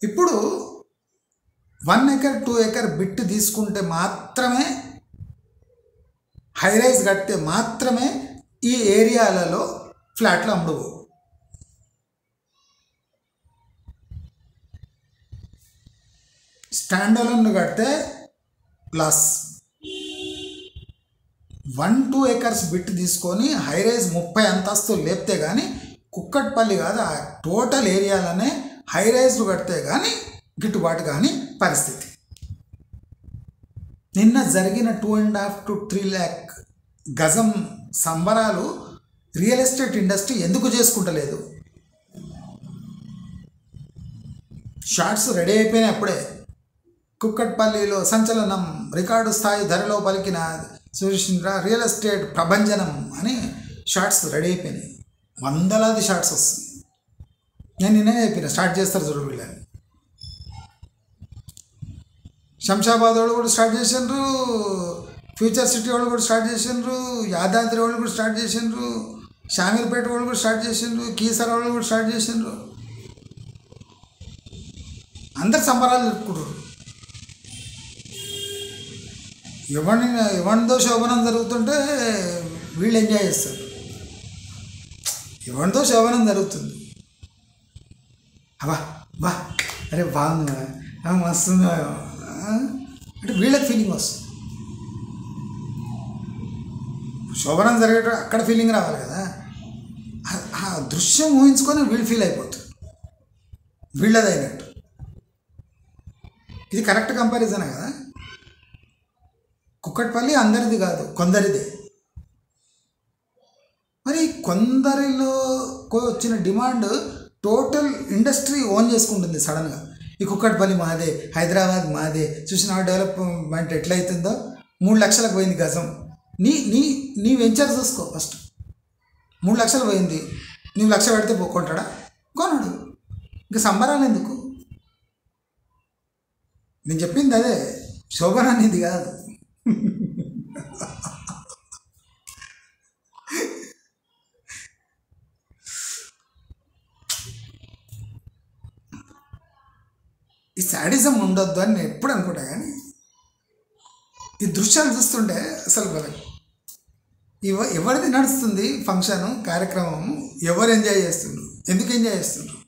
ఇప్పుడు 1 ఎకర్ 2 ఎకర్ బిట్ తీసుకుంటే మాత్రమే, హైరైజ్ కడితే మాత్రమే ఈ ఏరియాలలో ఫ్లాట్లు అమ్ముడువు. స్టాండ్ అలోన్ కడితే లాస్. 1-2 ఎకర్స్ బిట్ తీసుకొని హైరైజ్ 30 అంతస్తులు లేపితే కానీ కుక్కట్పల్లి కాదు, ఆ టోటల్ ఏరియాలోనే హైరైజ్లు కడితే కానీ గిట్టుబాటు కానీ పరిస్థితి. నిన్న జరిగిన 2.5 to 3 lakh గజం సంబరాలు రియల్ ఎస్టేట్ ఇండస్ట్రీ ఎందుకు చేసుకుంటలేదు? షార్ట్స్ రెడీ అయిపోయినాయి అప్పుడే. కుక్కట్పల్లిలో సంచలనం, రికార్డు స్థాయి ధరలో పలికిన సురేషేంద్ర రియల్ ఎస్టేట్ ప్రభంజనం అని షార్ట్స్ రెడీ అయిపోయినాయి. వందలాది షార్ట్స్ వస్తుంది. నేను నిన్నే చెప్పిన స్టార్ట్ చేస్తారు చూడు వీళ్ళని. శంషాబాద్ వాళ్ళు కూడా స్టార్ట్ చేసిండ్రు, ఫ్యూచర్ సిటీ వాళ్ళు కూడా స్టార్ట్ చేసిండ్రు, యాదాద్రి వాళ్ళు కూడా స్టార్ట్ చేసిండ్రు, షామీర్పేట వాళ్ళు కూడా స్టార్ట్ చేసిండ్రు, కీసర వాళ్ళు కూడా స్టార్ట్ చేసిండ్రు. అందరు సంబరాలు జరుపుకుంటారు. ఎవరిదో శోభనం జరుగుతుంటే వీళ్ళు ఎంజాయ్ చేస్తారు. ఎవరిదో శోభనం జరుగుతుంది, అబ్బా బా అరే బాగుంది మస్తుంది అంటే వీళ్ళకి ఫీలింగ్ వస్తుంది. శోభనం జరిగేట అక్కడ ఫీలింగ్ రావాలి కదా, ఆ దృశ్యం ఊహించుకొని వీళ్ళు ఫీల్ అయిపోతారు, వీళ్ళది అయినట్టు. ఇది కరెక్ట్ కంపారిజనే కదా. కుక్కట్పల్లి అందరిది కాదు, కొందరిదే. మరి కొందరిలో వచ్చిన డిమాండ్ టోటల్ ఇండస్ట్రీ ఓన్ చేసుకుంటుంది సడన్గా. ఈ కుక్కట్పల్లి మాదే, హైదరాబాద్ మాదే, చూసిన డెవలప్మెంట్ ఎట్లయితుందో. 3 లక్షలకు పోయింది గజం. నీ వెంచర్ చూసుకో ఫస్ట్. 3 లక్షలు పోయింది, నువ్వు 1 లక్ష పెడితే కొంటాడా? కొనడు. ఇంకా సంబరాలు ఎందుకు? నేను చెప్పింది అదే, శోభనాన్ని ఇది కాదు. ఈ శాడిజం ఉండొద్దు అని నేను ఎప్పుడు అనుకుంటా, కానీ ఈ దృశ్యాలు చూస్తుంటే అసలు ఎవరిది నడుస్తుంది ఫంక్షను, కార్యక్రమము, ఎవరు ఎంజాయ్ చేస్తుండ్రు, ఎందుకు ఎంజాయ్ చేస్తుండ్రు?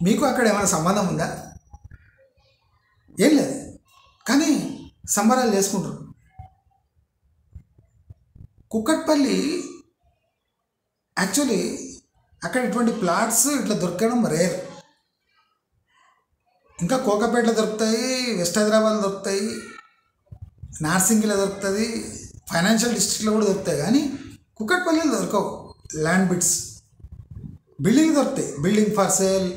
మీకు అక్కడ ఏమైనా సంబంధం ఉందా? ఏం లేదు, కానీ సంబరాలు చేసుకుంటారు. కుక్కట్పల్లి యాక్చువల్లీ అక్కడ ఇటువంటి ప్లాట్స్ ఇట్లా దొరకడం రేర్. ఇంకా కోకాపేటలో దొరుకుతాయి, వెస్ట్ హైదరాబాద్లో దొరుకుతాయి, నార్సింగిలో దొరుకుతుంది, ఫైనాన్షియల్ డిస్ట్రిక్ట్లో కూడా దొరుకుతాయి. కానీ కుక్కట్పల్లిలో దొరకవు ల్యాండ్ బిట్స్. బిల్డింగ్ దొరుకుతాయి, building for sale,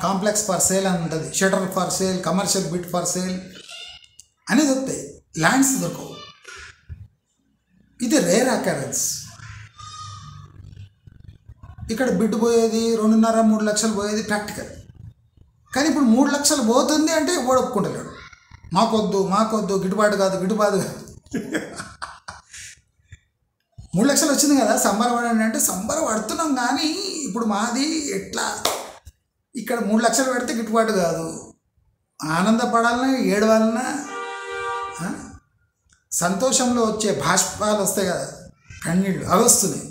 complex for sale అని ఉంటుంది, shutter for sale, commercial bit for sale అని దొరుకుతాయి. ల్యాండ్స్ దొరకవు. ఇది రేర్ అకరెన్స్. ఇక్కడ బిడ్ పోయేది 2.5-3 లక్షలు పోయేది ప్రాక్టికల్. కానీ ఇప్పుడు 3 లక్షలు పోతుంది అంటే ఎవడు ఒప్పుకుంటలేడు. మాకొద్దు గిట్టుబాటు కాదు 3 లక్షలు వచ్చింది కదా సంబరపడండి అంటే సంబరపడుతున్నాం. కానీ ఇప్పుడు మాది ఎట్లా, ఇక్కడ 3 లక్షలు పెడితే గిట్టుబాటు కాదు. ఆనందపడాలన్నా ఏడవాలన్నా సంతోషంలో వచ్చే బాష్పాలు వస్తాయి కదా, కన్నీళ్ళు అవి వస్తున్నాయి.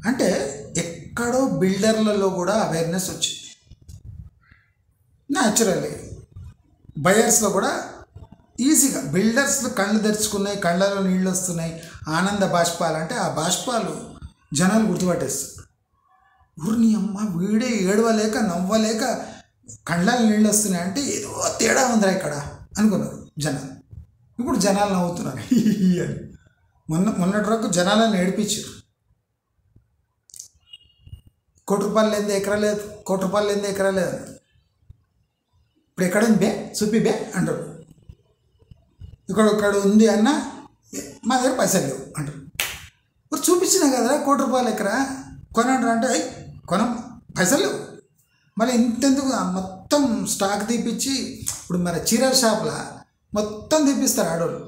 అంటే ఎక్కడో బిల్డర్లలో కూడా అవేర్నెస్ వచ్చింది. న్యాచురల్లీ బయర్స్లో కూడా ఈజీగా బిల్డర్స్లో కళ్ళు తెరుచుకున్నాయి, కళ్ళలో నీళ్ళు వస్తున్నాయి, ఆనంద బాష్పాలు. అంటే ఆ బాష్పాలు జనాలు గుర్తుపట్టేస్తారు. ఊరిని అమ్మ వీడే ఏడవలేక నవ్వలేక కళ్ళలో నీళ్ళు వస్తున్నాయి అంటే ఏదో తేడా ఉందిరా ఇక్కడ అనుకున్నారు జనాలు. ఇప్పుడు జనాలు నవ్వుతున్నారు అని. మొన్నటి వరకు జనాలను ఏడిపించారు. ₹1 లేనిదే ఎకరా లేదు. ఇప్పుడు ఎక్కడుంది బే చూపి బే అంటారు. ఇక్కడ ఉంది అన్న మా దగ్గర పైసలు లేవు అంటారు. ఇప్పుడు చూపించినా కదా ₹1 ఎకరా కొనంటారు అంటే కొనం పైసలు లేవు. మళ్ళీ ఇంతెందుకు మొత్తం స్టాక్ తీపిచ్చి ఇప్పుడు మరి చీరల షాప్లో మొత్తం తీపిస్తారు ఆడవాళ్ళు.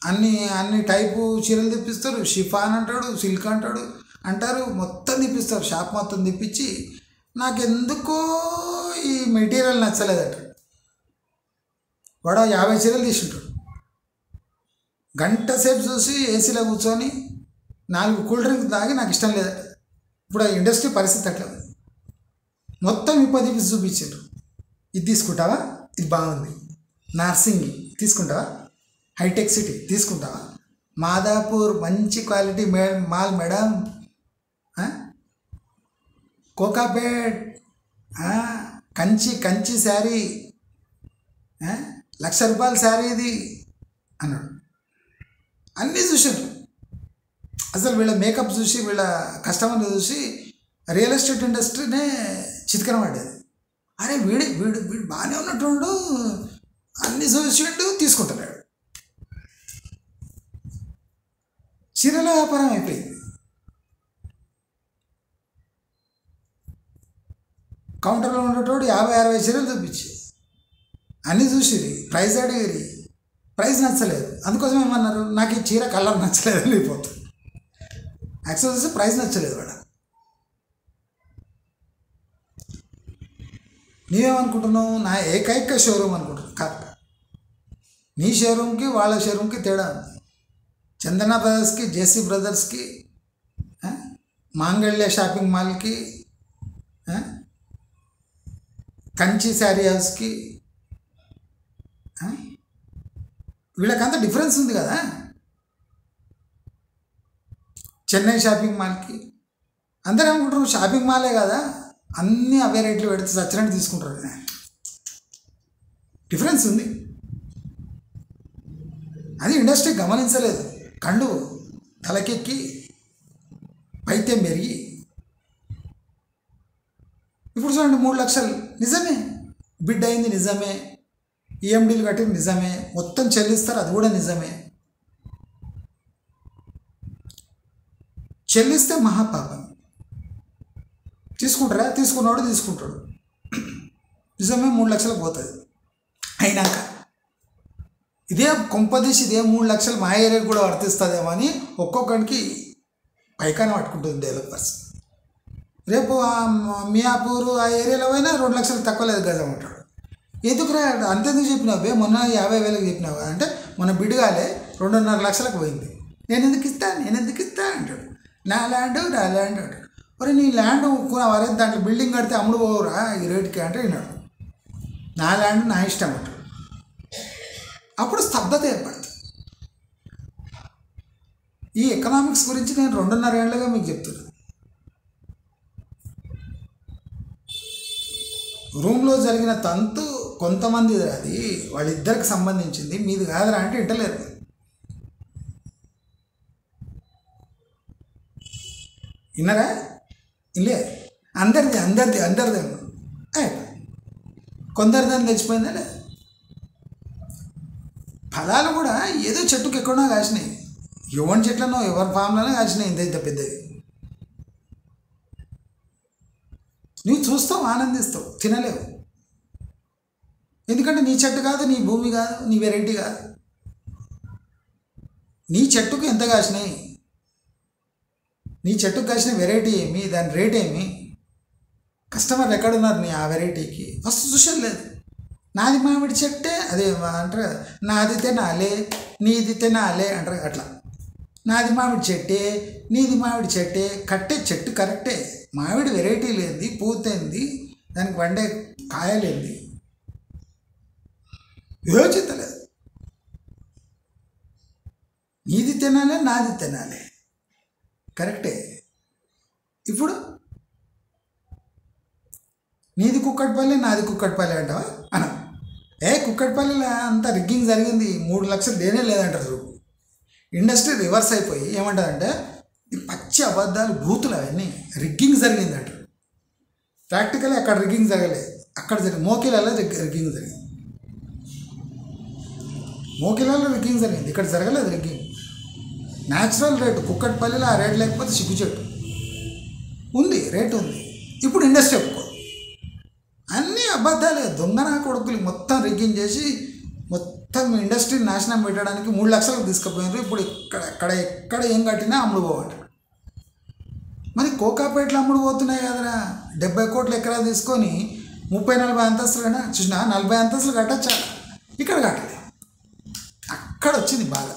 అన్ని టైపు చీరలు తీపిస్తారు. షిఫాన్ అంటాడు, సిల్క్ అంటారు, మొత్తం తీపిస్తారు. షాప్ మొత్తం తీపిచ్చి నాకెందుకో ఈ మెటీరియల్ నచ్చలేదట. వాడు 50 చీరలు తీసుంటాడు. గంట సేపు చూసి ఏసీలో కూర్చొని 4 కూల్ డ్రింక్స్ తాగి నాకు ఇష్టం లేదట. ఇప్పుడు ఆ ఇండస్ట్రీ పరిస్థితి అట్లా ఉంది. మొత్తం 20 తీసి చూపించారు. ఇది తీసుకుంటావా, ఇది బాగుంది, నార్సింగి తీసుకుంటావా, హైటెక్ సిటీ తీసుకుంటావా, మాదాపూర్ మంచి quality mall madam, Kokapet Kanchi sari, ₹1,00,000 sari ఇది అన్నాడు. అన్నీ చూసారు. అసలు వీళ్ళ మేకప్ చూసి, వీళ్ళ కస్టమర్ని చూసి రియల్ ఎస్టేట్ ఇండస్ట్రీనే చితికన పడేది. అరే వీడు బాగానే ఉన్నట్టు అన్నీ చూసిండు తీసుకుంటున్నాడు. చీరల వ్యాపారం అయిపోయింది. కౌంటర్లో ఉండేటోడు 50-60 చీరలు చూపించి అన్నీ చూసిరి, ప్రైస్ అడిగిరి, ప్రైస్ నచ్చలేదు. అందుకోసం ఏమన్నారు, నాకు ఈ చీర కలర్ నచ్చలేదు అని వెళ్ళిపోతుంది. యాక్చువల్ చూస్తే ప్రైస్ నచ్చలేదు వాడు. నీవేమనుకుంటున్నావు, నా ఏకైక షోరూమ్ అనుకుంటున్నావు. కాదు, నీ షోరూమ్కి వాళ్ళ షోరూమ్కి తేడా ఉంది. చందన బ్రదర్స్కి, జేసీ బ్రదర్స్కి, మాంగళ్య షాపింగ్ మాల్కి, కంచి శారీ హౌస్కి, వీళ్ళకంతా డిఫరెన్స్ ఉంది కదా. చెన్నై షాపింగ్ మాల్కి అందరూ ఏమనుకుంటారు, షాపింగ్ మాలే కదా అన్నీ అవే రేట్లు పెడితే సచ్చినట్టు తీసుకుంటారు. డిఫరెన్స్ ఉంది. అది ఇండస్ట్రీ గమనించలేదు. కళ్ళు తలకెక్కి పైత్యం పెరిగి ఇప్పుడు చూడండి 3 లక్షలు నిజమే, బిడ్ అయింది నిజమే, ఈఎండీలు కట్టింది నిజమే, మొత్తం చెల్లిస్తారు అది కూడా నిజమే. చెల్లిస్తే మహాపాపం. తీసుకుంటారా, తీసుకున్నాడు తీసుకుంటాడు, నిజమే 3 లక్షలు పోతుంది. అయినాక ఇదే కొంపదీసి ఇదే 3 లక్షలు మా ఏరియాకి కూడా వర్తిస్తుందేమో అని ఒక్కొక్కడికి పైకాన పట్టుకుంటుంది డెవలపర్స్. రేపు మియాపూర్ ఆ ఏరియాలో పోయినా 2 లక్షలు తక్కువ లేదు గజం ఉంటాడు. ఎందుకురా అంతెందుకు చెప్పినావు, మొన్న 50,000కి చెప్పినావు అంటే మొన్న బిడ్గాలే 2.5 లక్షలకు పోయింది. నేను ఎందుకు ఇస్తా అంటాడు. నా ల్యాండ్ అంటాడు. మరి నీ ల్యాండ్ వరే దాంట్లో బిల్డింగ్ కడితే అమ్ముడు పోవురా ఈ రేటుకి అంటే విన్నాడు. నా ల్యాండ్ నా ఇష్టం అంటాడు. అప్పుడు స్తబ్దత ఏర్పడుతుంది. ఈ ఎకనామిక్స్ గురించి నేను 2.5 ఏళ్ళుగా మీకు చెప్తున్నాను. రూమ్లో జరిగిన తంతు కొంతమంది అది వాళ్ళిద్దరికి సంబంధించింది, మీది కాదురా అంటే ఇంటలేరు. విన్నారా? ఇల్లే అందరిది కొందరిదని తెచ్చిపోయిందా లేదు. ఫలాలు కూడా ఏదో చెట్టుకు ఎక్కడో కాసినాయి, ఎవరి చెట్లనో ఎవరి ఫామ్లోనే కాసినాయి, ఇంత పెద్దది. నువ్వు చూస్తావు, ఆనందిస్తావు, తినలేవు. ఎందుకంటే నీ చెట్టు కాదు, నీ భూమి కాదు, నీ వెరైటీ కాదు. నీ చెట్టుకు ఎంత కాసినాయి, నీ చెట్టుకు కాసిన వెరైటీ ఏమి, దాని రేట్ ఏమి, కస్టమర్లు ఎక్కడున్నారు నీ ఆ వెరైటీకి ఫస్ట్ చూసేది లేదు. నాది మామిడి చెట్టే అదే అంటారు, నాది తినాలే నీది తినాలే అంటారు. అట్లా నాది మామిడి చెట్టే నీది మామిడి చెట్టే, కట్టే చెట్టు కరెక్టే, మామిడి వెరైటీ లేనిది, పూతేంది, దానికి వండే కాయలేంది, యోచితలేదు. నీది తినాలే నాది తినాలే కరెక్టే. ఇప్పుడు నీది కుక్కటిపల్లి నాది కుక్కటిపల్లి అంటావా అన కుక్కటిపల్లిలో అంతా రిగ్గింగ్ జరిగింది, 3 లక్షలు దేనే లేదంటారు. ఇండస్ట్రీ రివర్స్ అయిపోయి ఏమంటారంటే ఈ పచ్చి అబద్ధాలు బూతులు అవన్నీ రిగ్గింగ్ జరిగింది అంటారు. ప్రాక్టికల్లీ అక్కడ రిగ్గింగ్ జరగలేదు, అక్కడ మోకిలలో రిగ్గింగ్ జరిగింది. మోకిలలో రిగ్గింగ్ జరిగింది, ఇక్కడ జరగలేదు రిగ్గింగ్. న్యాచురల్ రేటు కుక్కటిపల్లిలో ఆ రేటు లేకపోతే సిగ్గు చెట్టు ఉంది, రేటు ఉంది. ఇప్పుడు ఇండస్ట్రీ ఒప్పుకో, అన్నీ అబద్ధాలే, దొంగనా కొడుకులు మొత్తం రిగ్గింగ్ చేసి మొత్తం ఇండస్ట్రీని నాశనం పెట్టడానికి 3 లక్షలకు తీసుకుపోయినారు. ఇప్పుడు ఎక్కడ ఏం కట్టినా అమ్ముడు పోవాలి. మరి కోకాపేటలో అమ్ముడు పోతున్నాయి కదరా, 70 కోట్ల ఎకరా తీసుకొని 30-40 అంతస్తులు చూసినా 40 అంతస్తులు కట్టచ్చా, ఇక్కడ కట్టలేదు. అక్కడ వచ్చింది బాధ.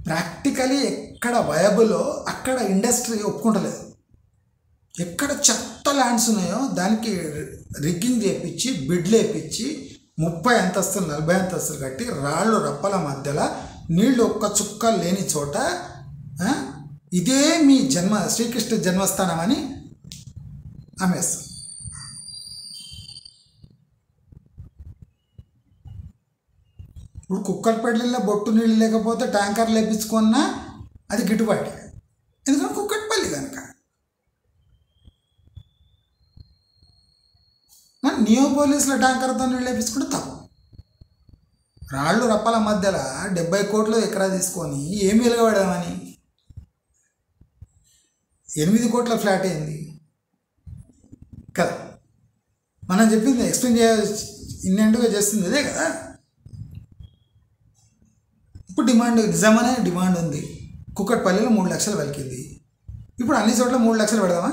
ప్రాక్టికలీ ఎక్కడ వయబులో అక్కడ ఇండస్ట్రీ ఒప్పుకుంటలేదు. ఎక్కడ చెత్త ల్యాండ్స్ ఉన్నాయో దానికి రిగ్గింగ్ చేయించి బిడ్లు వేయించి 30 అంతస్తులు 40 అంతస్తులు కట్టి రాళ్ళు రప్పల మధ్యలో నీళ్ళు ఒక్క చుక్క లేని చోట ఇదే మీ శ్రీకృష్ణ జన్మస్థానం అని అమ్మేస్తాం. ఇప్పుడు కుక్కటిపల్లిలో బొట్టు నీళ్ళు లేకపోతే ట్యాంకర్లు వేయించుకున్నా అది గిట్టుబాటు, ఎందుకంటే కుక్కటిపల్లి కనుక. నియోపోలిస్లో ట్యాంకర్తో నీళ్ళు వేయించుకుంటే తప్పు. రాళ్ళు రప్పల మధ్యలో 70 కోట్లు ఎకరా తీసుకొని ఏం వెలుగబడమని 8 కోట్ల ఫ్లాట్ అయింది కదా. మనం చెప్పింది ఎక్స్ప్లెయిన్ ఇన్నెండుగా చేస్తుంది అదే కదా. ఇప్పుడు డిమాండ్ నిజమనే డిమాండ్ ఉంది. కుక్కటిపల్లిలో 3 లక్షలు పలికింది, ఇప్పుడు అన్ని చోట్ల 3 లక్షలు పెడదామా?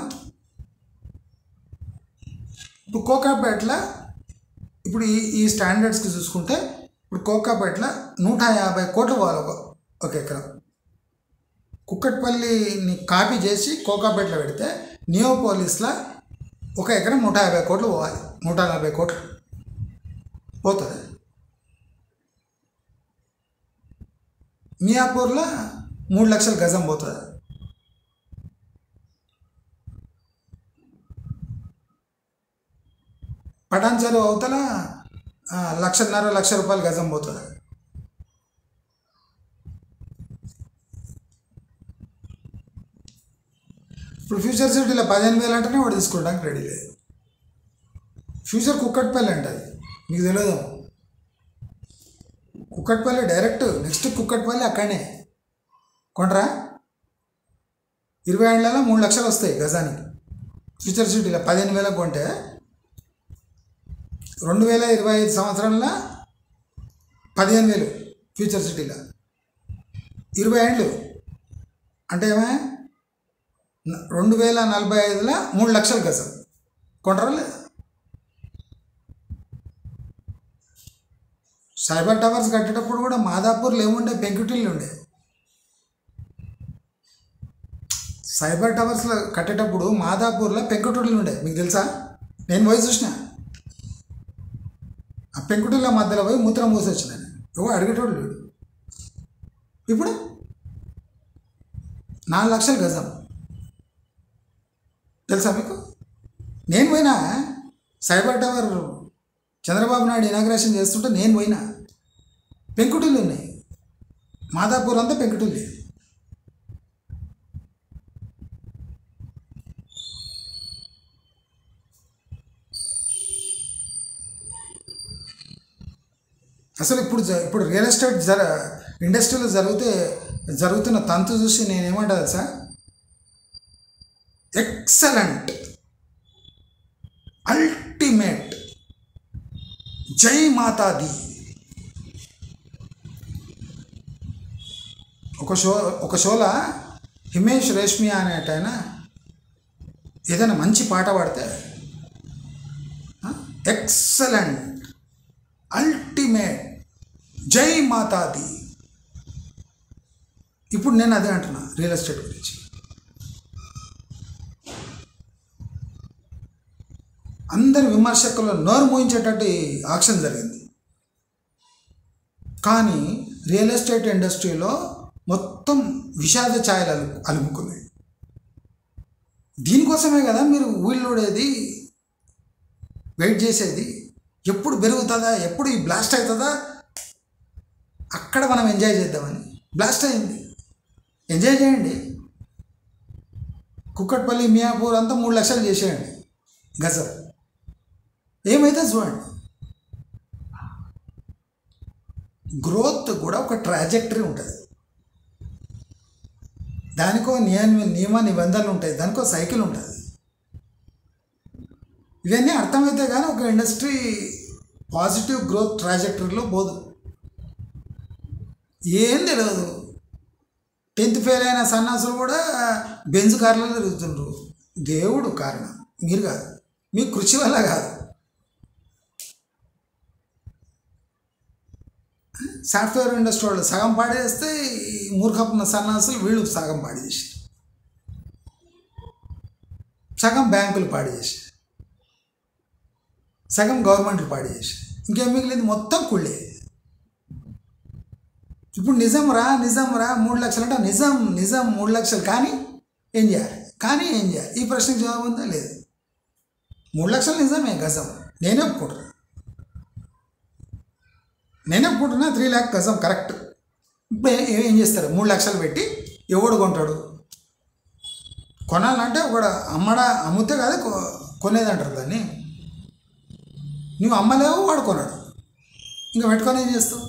ఇప్పుడు కోకాపేటలో ఇప్పుడు ఈ స్టాండర్డ్స్కి చూసుకుంటే ఇప్పుడు కోకాపేటలో 150 కోట్లు పోవాలి ఒక ఎకరం. కుక్కటిపల్లిని కాపీ చేసి కోకాపేటలో పెడితే నియోపోలిస్లో ఒక ఎకరం 150 కోట్లు పోవాలి, 140 కోట్లు పోతుంది. మియాపూర్లో 3 లక్షల గజం పోతుంది. పటాన్చెరు అవతల 1.5 లక్ష రూపాయలు గజం పోతుంది. ఇప్పుడు ఫ్యూచర్ సిటీలో 15,000 అంటేనే వాడు తీసుకోవడానికి రెడీ లేదు. ఫ్యూచర్ కుక్కటిపల్లి అంటది, మీకు తెలియదు. కుక్కటిపల్లి డైరెక్ట్ నెక్స్ట్ కుక్కటిపల్లి అక్కడనే కొంటరా. 20 ఏళ్లలో 3 లక్షలు వస్తాయి గజానికి. ఫ్యూచర్ సిటీలో 15,000 కొంటే 2025 సంవత్సరంలో 15,000 ఫ్యూచర్ సిటీలో 20 ఏళ్ళు అంటే ఏమే 2045లో 3 లక్షల గజం కొంటారా లేదా? సైబర్ టవర్స్ కట్టేటప్పుడు కూడా మాదాపూర్లో ఏముండే, పెంకుటిల్లు ఉండే. సైబర్ టవర్స్లో కట్టేటప్పుడు మాదాపూర్లో పెంకుటిల్లు ఉండే, మీకు తెలుసా? నేను పోయి చూసిన. ఆ పెంకుటిల్ల మధ్యలో పోయి మూత్రం మూసి వచ్చినాను. అడిగేటోడు లేడు. ఇప్పుడు 4 లక్షల గజం తెలుసా మీకు? నేను పోయినా cyber tower Chandrababu Naidu inauguration చేస్తుంటే నేను పోయినా. పెంకుటిల్లు ఉన్నాయి, మాదాపూర్ అంతా పెంకుటిల్లు. అసలు ఇప్పుడు రియల్ ఎస్టేట్ ఇండస్ట్రీలో జరుగుతున్న తంతు చూసి నేనేమంటా తెలుసా? ఎక్సలెంట్, అల్టిమేట్, జై మాతాది. ఒక షోలో హిమేష్ రేష్మియా అనేటైన ఏదైనా మంచి పాట పాడితే ఎక్సలెంట్, అల్టిమేట్, జై మాతాది. ఇప్పుడు నేను అదే అంటున్నా రియల్ ఎస్టేట్ గురించి. అందరి విమర్శకులు నోరు మోయించేటట్టు ఆక్షన్ జరిగింది. కానీ రియల్ ఎస్టేట్ ఇండస్ట్రీలో మొత్తం విషాద ఛాయలు అలుముకున్నాయి. దీనికోసమే కదా మీరు ఊళ్ళోడేది, వెయిట్ చేసేది. ఎప్పుడు పెరుగుతుందా, ఎప్పుడు ఈ బ్లాస్ట్ అవుతుందా, అక్కడ మనం ఎంజాయ్ చేద్దామని. బ్లాస్ట్ అయింది, ఎంజాయ్ చేయండి. కుక్కట్పల్లి, మియాపూర్ అంతా 3 లక్షలు చేసేయండి గజం. ఏమైతే చూడండి. గ్రోత్ కూడా ఒక ట్రాజెక్టరీ ఉంటుంది, దానికో నియమ నిబంధనలు ఉంటాయి, దానికో సైకిల్ ఉంటుంది. ఇవన్నీ అర్థమైతే కానీ ఒక ఇండస్ట్రీ పాజిటివ్ గ్రోత్ ట్రాజెక్టరీలో పోదు. ఏం తెలియదు. 10th ఫెయిల్ అయిన సన్నాసులు కూడా బెంజ్ కార్లలో తిరుగుతుండ్రు. దేవుడు కారణం, మీరు కాదు, మీ కృషి వల్ల కాదు. సాఫ్ట్వేర్ ఇండస్ట్రీ వాళ్ళు సగం పాడు చేస్తే ఈ మూర్ఖపున్న సన్నాసులు వీళ్ళు సగం పాడు చేసి, సగం బ్యాంకులు పాడు చేసి, సగం గవర్నమెంట్లు పాడు చేసి, ఇంకేం మిగిలింది మొత్తం కుళ్ళే. ఇప్పుడు నిజం రా 3 లక్షలు అంటే నిజం 3 లక్షలు. కానీ ఏం చేయాలి? ఈ ప్రశ్నకు జవాబు ఉందా? లేదు. 3 లక్షలు నిజమే గజం, నేనే ఒప్పుకుంటున్నా 3 lakh గజం కరెక్ట్. ఇప్పుడు ఏం చేస్తారు? 3 లక్షలు పెట్టి ఎవడు కొంటాడు? కొనాలంటే ఒకడు అమ్మితే కాదు కొనేది అంటారు దాన్ని. నువ్వు అమ్మలేవు, వాడు కొన్నాడు, ఇంకా పెట్టుకొని ఏం చేస్తావు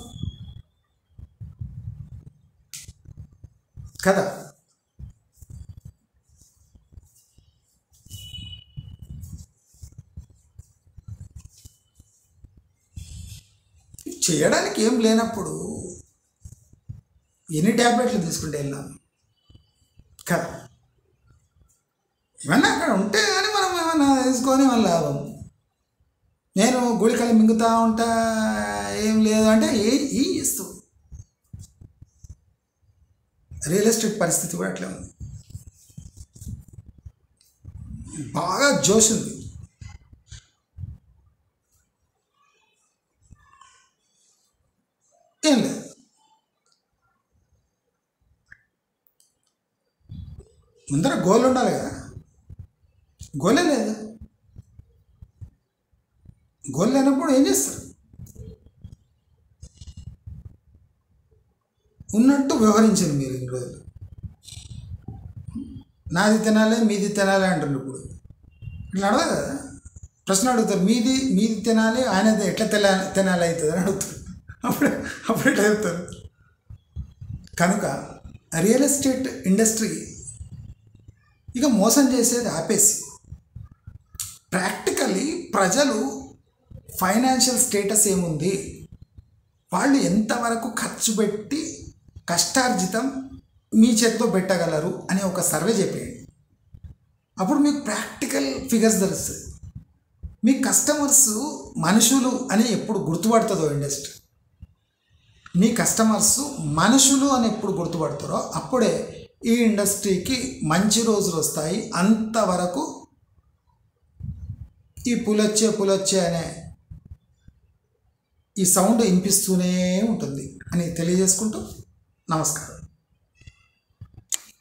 కదా? చేయడానికి ఏం లేనప్పుడు ఎన్ని ట్యాబ్లెట్లు తీసుకుంటే వెళ్ళాం కదా? ఇవన్నీ అక్కడ ఉంటే కానీ మనం ఏమన్నా తీసుకొని మన లాభం. నేను గుళికలు మింగుతూ ఉంటా, ఏం లేదు అంటే ఏం చేస్తావు? రియల్ ఎస్టేట్ పరిస్థితి కూడా అట్లా ఉంది. బాగా జోష్ ఉంది. ఏం లేదు. ముందర గోల్ ఉండాలి కదా, గోలే లేదు. గోల్ లేనప్పుడు ఏం చేస్తారు? ఉన్నట్టు వ్యవహరించింది మీరు ఇన్ని రోజులు. నాది తినాలి, మీది తినాలి అంటున్నారు. ఇప్పుడు ఇట్లా అడగదు కదా, ప్రశ్న అడుగుతారు. మీది తినాలి, ఆయన ఎట్లా తినాలి అవుతుంది అని అడుగుతారు. అప్పుడు ఎట్లా చెప్తారు? కనుక రియల్ ఎస్టేట్ ఇండస్ట్రీ ఇక మోసం చేసేది ఆపేసి, ప్రాక్టికల్లీ ప్రజలు ఫైనాన్షియల్ స్టేటస్ ఏముంది, వాళ్ళు ఎంతవరకు ఖర్చు పెట్టి కష్టార్జితం మీ చేతిలో పెట్టగలరు అనే ఒక సర్వే చెప్పేయండి. అప్పుడు మీకు ప్రాక్టికల్ ఫిగర్స్ తెలుస్తుంది. మీ కస్టమర్స్ మనుషులు అని ఎప్పుడు గుర్తుపడుతుందో ఇండస్ట్రీ, మీ కస్టమర్స్ మనుషులు అని ఎప్పుడు గుర్తుపడతారో అప్పుడే ఈ ఇండస్ట్రీకి మంచి రోజులు వస్తాయి. అంతవరకు ఈ పులొచ్చే అనే ఈ సౌండ్ వినిపిస్తూనే ఉంటుంది అని తెలియజేసుకుంటూ నమస్కారం.